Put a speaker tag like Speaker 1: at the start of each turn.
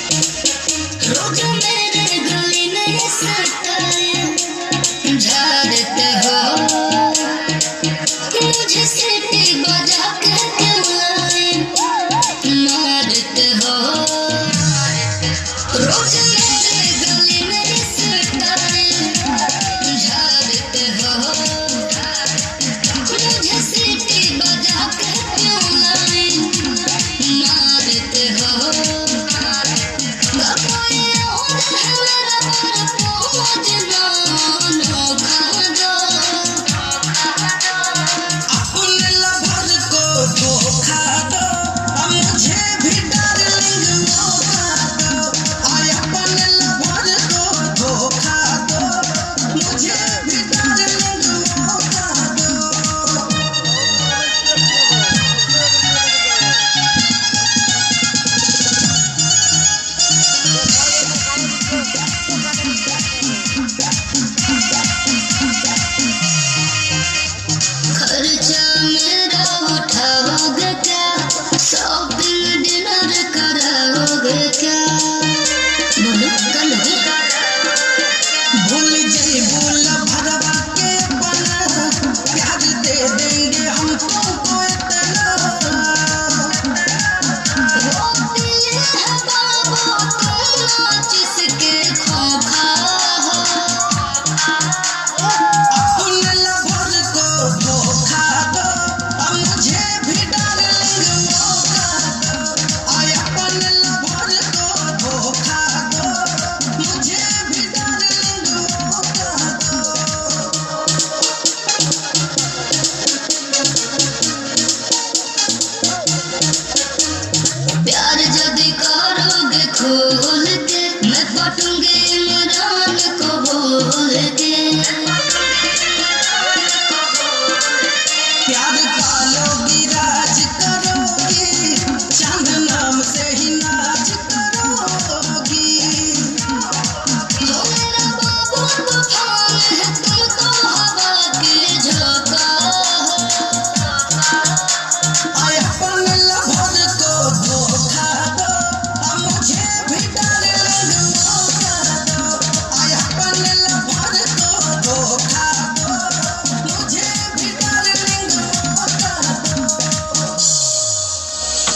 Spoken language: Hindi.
Speaker 1: रोज मेरे गली में सताए झाड़ते हो मुझे सीटी बजा के क्यों लाए मारते हो रोज मेरे गली में सताए झाड़ते हो मुझे सीटी बजा के क्यों लाए मारते हो खर्चा मेरा उठाओगे क्या शॉपिंग डिनर कराओगे क्या बोलो कलोगे
Speaker 2: भूल जाई बोल भरवा के बना प्यार दे देंगे हम तुमको इतना
Speaker 1: वो दिल है बाबा तुम जिसके खोखा हो
Speaker 2: अपने लवर को धोखा दो अब मुझे भी डार्लिंग मौका दो आय अपने लवर को धोखा दो मुझे भी डार्लिंग मौका दो
Speaker 1: प्यार यदि करोगे खोल के मैं बांटूंगी